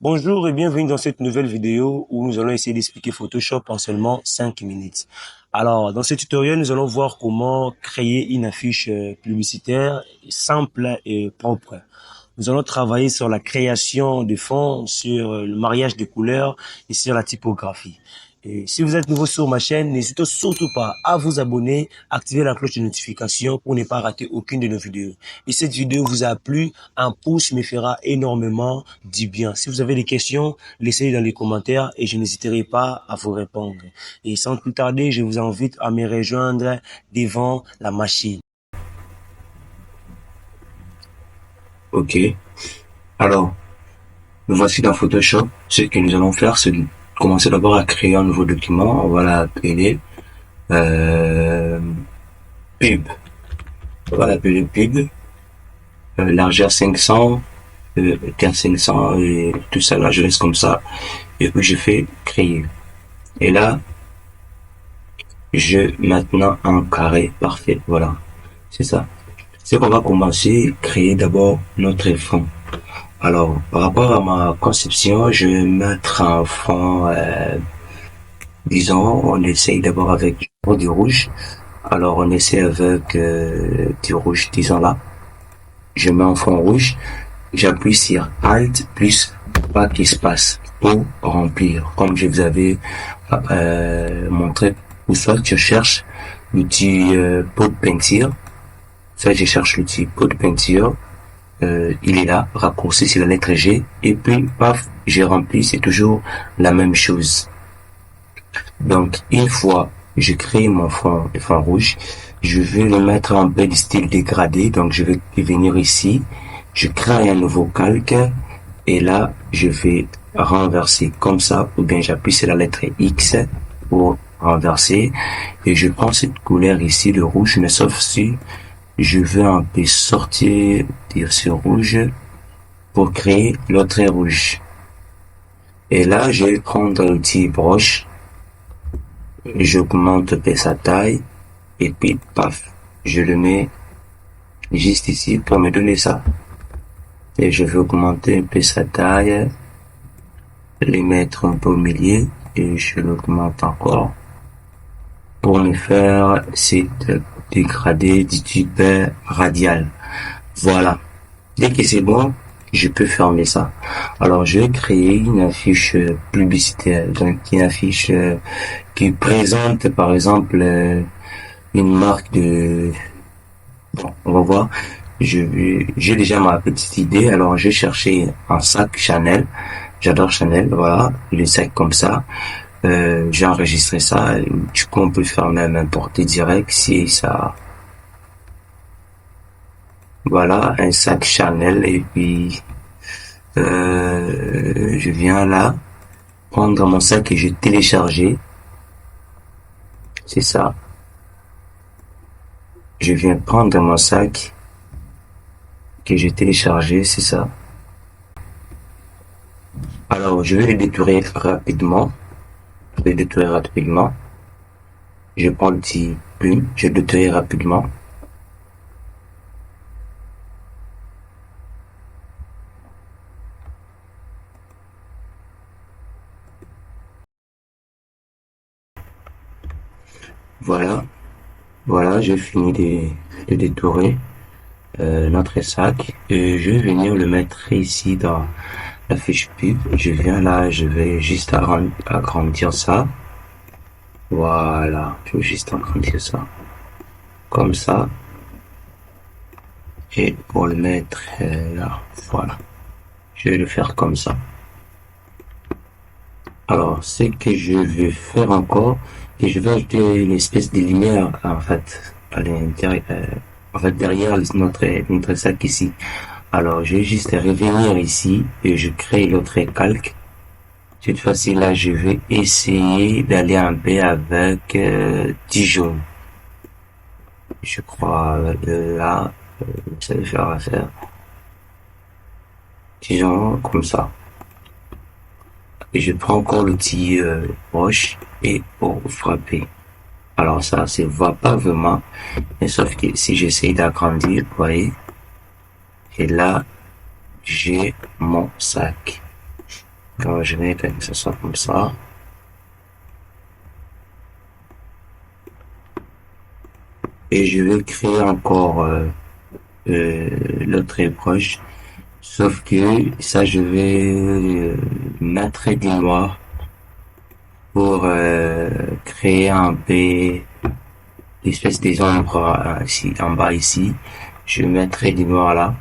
Bonjour et bienvenue dans cette nouvelle vidéo où nous allons essayer d'expliquer Photoshop en seulement 5 minutes. Alors, dans ce tutoriel, nous allons voir comment créer une affiche publicitaire simple et propre. Nous allons travailler sur la création de fonds, sur le mariage des couleurs et sur la typographie. Et si vous êtes nouveau sur ma chaîne, n'hésitez surtout pas à vous abonner, activer la cloche de notification pour ne pas rater aucune de nos vidéos. Et cette vidéo vous a plu, un pouce me fera énormément du bien. Si vous avez des questions, laissez-les dans les commentaires et je n'hésiterai pas à vous répondre. Et sans plus tarder, je vous invite à me rejoindre devant la machine. Ok, alors, nous voici dans Photoshop. Ce que nous allons faire, c'est de commencer d'abord à créer un nouveau document. On va l'appeler euh, pub. On va l'appeler pub, largeur 500, hauteur 500 et tout ça là, je laisse comme ça. Et puis je fais créer. Et là, je maintenant un carré parfait. Voilà, c'est ça. C'est qu'on va commencer à créer d'abord notre fond. Alors, par rapport à ma conception, je vais mettre un fond, disons, on essaye d'abord avec du rouge. Alors, on essaie avec du rouge, disons là. Je mets un fond rouge, j'appuie sur Alt plus back espace pour remplir. Comme je vous avais montré, ou soit je cherche l'outil pot de peinture. Ça, je cherche l'outil pot de peinture. Il est là, raccourci sur la lettre G, et puis paf, j'ai rempli, c'est toujours la même chose. Donc une fois je crée mon fond rouge, je vais le mettre en peu de style dégradé, donc je vais venir ici, je crée un nouveau calque, et là je vais renverser comme ça, ou bien j'appuie sur la lettre X pour renverser, et je prends cette couleur ici, le rouge, mais sauf si je veux un peu sortir de ce rouge pour créer l'autre rouge. Et là, je vais prendre l'outil broche, j'augmente un peu sa taille, et puis paf, je le mets juste ici pour me donner ça. Et je vais augmenter un peu sa taille, les mettre un peu au milieu, et je l'augmente encore pour me faire cette dégradé du type radial. Voilà. Dès que c'est bon, je peux fermer ça. Alors, je vais créer une affiche publicitaire, donc une affiche qui présente, par exemple, une marque de... Bon, on va voir. J'ai déjà ma petite idée. Alors, j'ai cherché un sac Chanel. J'adore Chanel. Voilà, le sac comme ça. J'ai enregistré ça. Du coup, on peut faire même importer direct si ça... Voilà, un sac Chanel. Et puis, je viens là, prendre mon sac et j'ai téléchargé. C'est ça. Je viens prendre mon sac que j'ai téléchargé, c'est ça. Alors, je vais le détourer rapidement. Je vais le détourer rapidement. Je prends le petit plume, je le détourer rapidement. Voilà. Voilà, j'ai fini de détourer notre sac. Et je vais venir le mettre ici dans la fiche pub. Je viens là, je vais juste agrandir ça. Voilà, je vais juste agrandir ça. Comme ça. Et pour le mettre là, voilà. Je vais le faire comme ça. Alors, ce que je vais faire encore, et je vais ajouter une espèce de lumière, en fait, à l'intérieur, en fait, derrière notre sac ici. Alors, je vais juste revenir ici, et je crée l'autre calque. Cette fois-ci, là, je vais essayer d'aller un peu avec du jaune. Je crois, là, ça va faire affaire. Disons, comme ça. Et je prends encore l'outil broche et pour frapper. Alors ça se voit pas vraiment, mais sauf que si j'essaye d'agrandir, vous voyez, et là j'ai mon sac. Alors, je vais que ce soit comme ça. Et je vais créer encore l'autre proche. Sauf que ça, je vais mettre du noir pour créer un peu l'espèce des ombres ici, en bas ici. Je mettrai du noir là.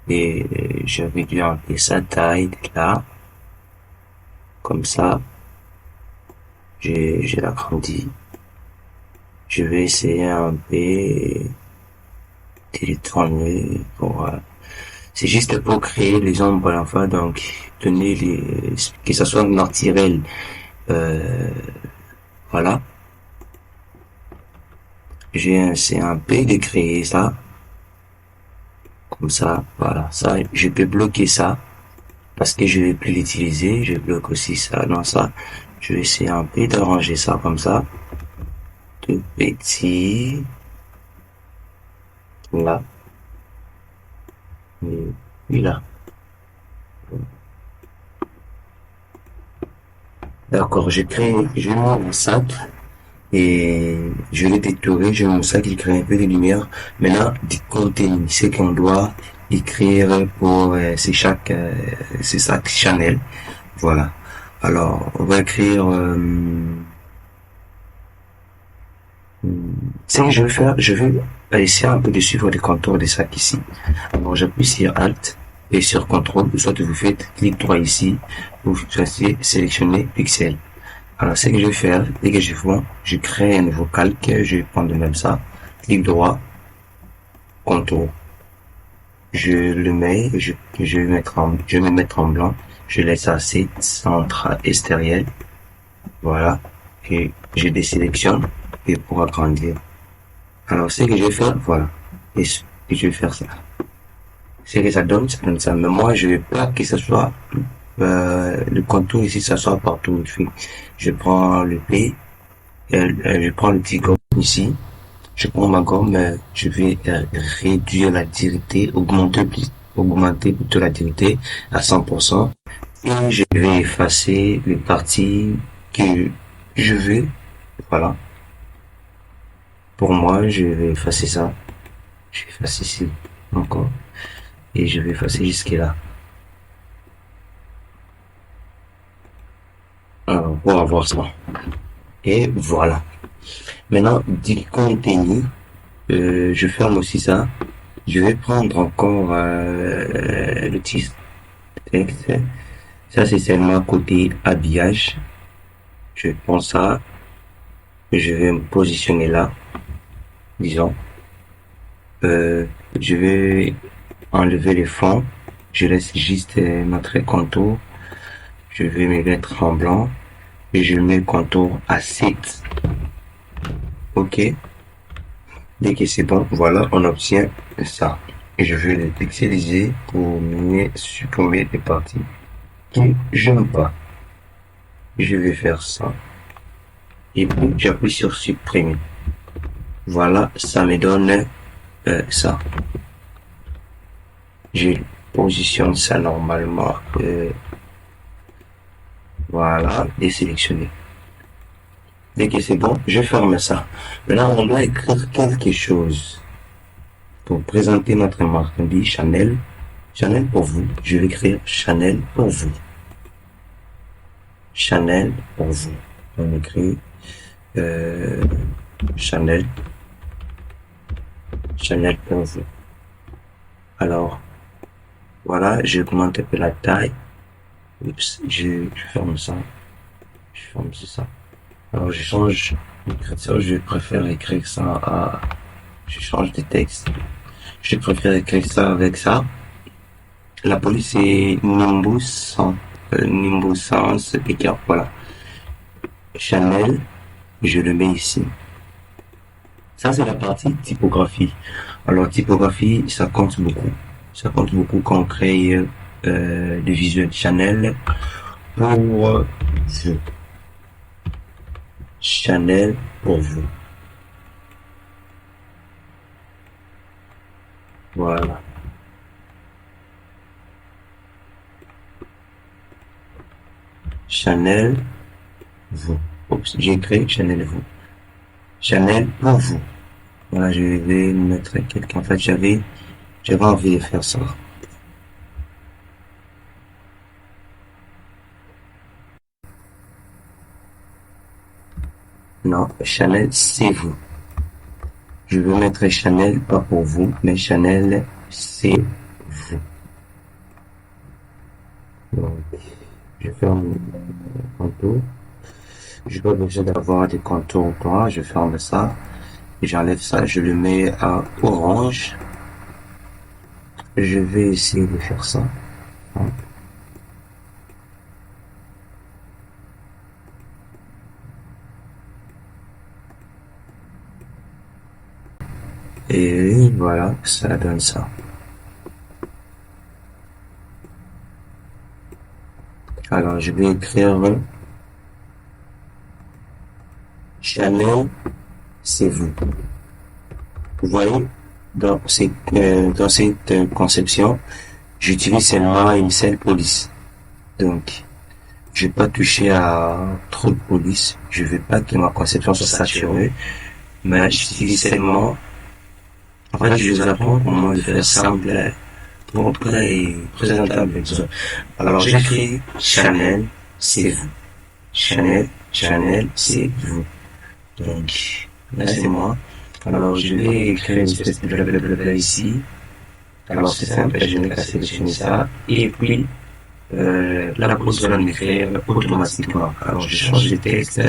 Et je réduis un peu sa taille là. Comme ça, j'ai l'agrandi. Je vais essayer un peu de le tourner pour c'est juste pour créer les ombres à la fois, donc donner que ça soit naturel. Euh, voilà. J'ai essayé un peu de créer ça. Comme ça, voilà. Ça, je peux bloquer ça. Parce que je vais plus l'utiliser. Je bloque aussi ça. Non, ça. Je vais essayer un peu d'arranger ça comme ça. De petit. Là. Et là. D'accord, j'ai mon sac et je l'ai détouré, j'ai mon sac, il crée un peu de lumière. Maintenant, du contenu, c'est qu'on doit écrire pour c'est sac Chanel. Voilà. Alors, on va écrire ce que je vais faire, je vais essayer un peu de suivre les contours des sacs ici. Alors, j'appuie sur Alt et sur CTRL, soit vous faites clic droit ici, vous choisissez sélectionner pixel. Alors, ce que je vais faire, dès que je vois, je crée un nouveau calque, je vais prendre même ça, clic droit, contour. Je le mets, je vais me mettre en blanc, je laisse assez centre extérieur, voilà, et je désélectionne, et pour agrandir. Alors, ce que je vais faire, voilà, et je vais faire ça. Ce que ça donne ça. Mais moi, je veux pas que ce soit, le contour ici, ça soit partout. Je prends le P, je prends le petit gomme ici, je prends ma gomme, je vais réduire la direction, augmenter plutôt la direction à 100%. Et je vais effacer les parties que je veux. Voilà. Pour moi, je vais effacer ça. Je vais effacer ici encore. Et je vais effacer jusque là. Alors, pour avoir ça. Et voilà. Maintenant, du contenu, je ferme aussi ça. Je vais prendre encore le petit texte. Ça, c'est seulement côté habillage. Je prends ça. Je vais me positionner là, disons. Euh, je vais enlever les fonds. Je laisse juste notre contour. Je vais me mettre en blanc. Et je mets le contour à 7. OK. Dès que c'est bon, voilà, on obtient ça. Et je vais le pixeliser pour mieux supprimer les parties que j'aime pas. Je vais faire ça. Et puis j'appuie sur supprimer. Voilà, ça me donne ça. Je positionne ça normalement. Voilà, désélectionner. Dès que c'est bon, je ferme ça. Maintenant, on doit écrire quelque chose pour présenter notre marchandise Chanel. Chanel pour vous. Je vais écrire Chanel pour vous. Chanel pour vous. On écrit euh, Chanel. Chanel pour vous. Alors, voilà, j'augmente un peu la taille. Oups, je ferme ça. Je ferme ça. Alors, je change l'écriture. Je préfère écrire ça à... Je change de texte. Je préfère écrire ça avec ça. La police est Nimbus 100. Nimbus 100, c'est Picard. Voilà. Chanel, je le mets ici. Ça, c'est la partie typographie. Alors, typographie, ça compte beaucoup. Ça compte beaucoup quand on crée le visuel Chanel pour vous. Chanel pour vous. Voilà. Chanel, vous. Oups, j'ai écrit Chanel, vous. Chanel pour vous. Voilà, je vais mettre quelqu'un. En fait, j'avais envie de faire ça. Non, Chanel, c'est vous. Je veux mettre Chanel, pas pour vous, mais Chanel, c'est vous. Donc, je ferme le contour. Je n'ai pas besoin d'avoir des contours ou quoi. Je ferme ça. J'enlève ça. Je le mets à orange. Je vais essayer de faire ça. Et voilà, ça donne ça. Alors, je vais écrire Chanel, c'est vous. Vous voyez, dans cette conception, j'utilise seulement une seule police. Donc, je vais pas toucher à trop de police. Je veux pas que ma conception soit saturée. Mais j'utilise seulement. En fait, je vous apprends comment le faire simple, propre et présentable. Alors, j'écris Chanel, c'est vous. Chanel, c'est vous. Donc, là, c'est moi. Alors, je vais écrire une espèce de blablabla ici. Alors, c'est simple, je n'ai qu'à sélectionner ça. Et puis, la pause va m'écrire automatiquement. Alors, je change de texte.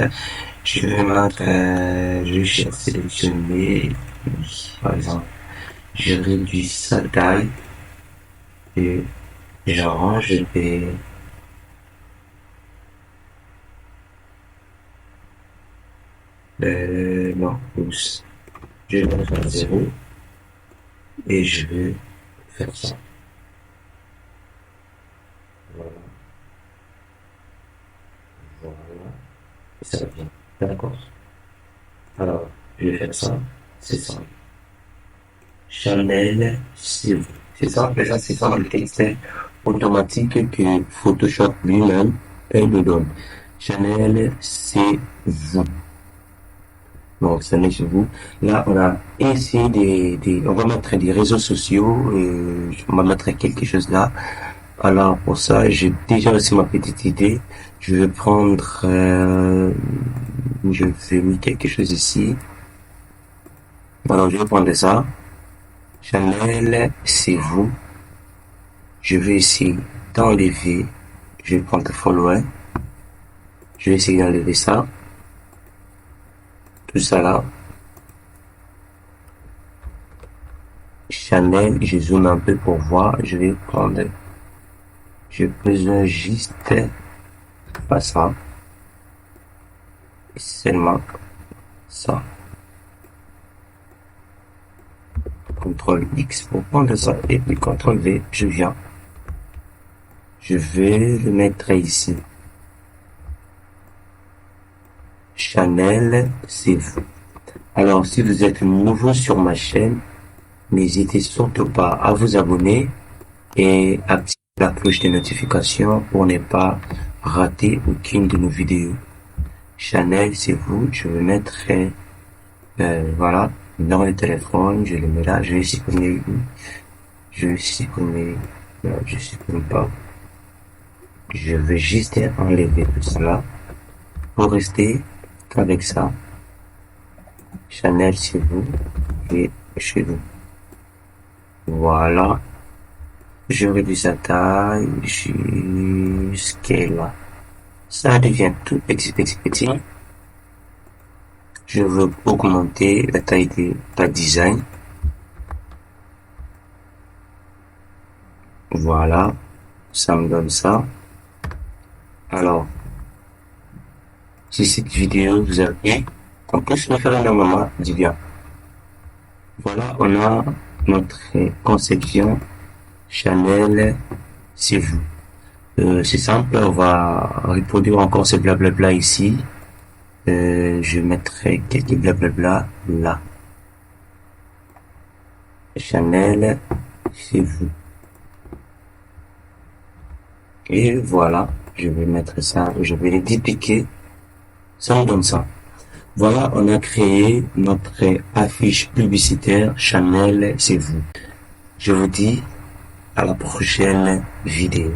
Je vais mettre, je vais sélectionner, par exemple, je réduis sa taille et j'arrange et non, pouce. Je vais mettre à 0 et je vais faire ça. Voilà. Voilà. Et ça vient. D'accord. Alors, je vais faire ça. C'est ça. Chanel, c'est vous. C'est ça, mais ça, c'est ça le texte automatique que Photoshop lui-même, me donne. Chanel, c'est vous. Donc, ça n'est chez vous. Là, on a essayé on va mettre des réseaux sociaux, on va mettre quelque chose là. Alors, pour ça, j'ai déjà aussi ma petite idée. Je vais prendre, je vais mettre quelque chose ici. Alors, je vais prendre ça. Chanel, c'est vous. Je vais essayer d'enlever. Je vais prendre follower. Je vais essayer d'enlever ça. Tout ça là. Chanel, je zoome un peu pour voir. Je vais prendre. Je besoin juste pas ça. Seulement ça. CTRL X pour prendre ça. Et puis CTRL V, je viens. Je vais le mettre ici. Chanel, c'est vous. Alors, si vous êtes nouveau sur ma chaîne, n'hésitez surtout pas à vous abonner et activer la cloche de notification pour ne pas rater aucune de nos vidéos. Chanel, c'est vous. Je vais mettre, voilà, dans le téléphone, je le mets là. Je vais supprimer, non, je supprime pas. Je vais juste enlever tout cela pour rester avec ça. Chanel, c'est vous et chez vous. Voilà. Je réduis sa taille jusqu'à là. Ça devient tout petit. Je veux augmenter la taille de ta design. Voilà. Ça me donne ça. Alors, si cette vidéo vous a plu, en plus me faire énormément du bien. Voilà, on a notre conception Chanel, c'est vous. C'est simple, on va reproduire encore ce blablabla ici. Je mettrai quelques blablabla là. Chanel, c'est vous. Et voilà, Je vais mettre ça, je vais les dupliquer. Ça me donne ça. Voilà, on a créé notre affiche publicitaire Chanel, c'est vous. Je vous dis à la prochaine vidéo.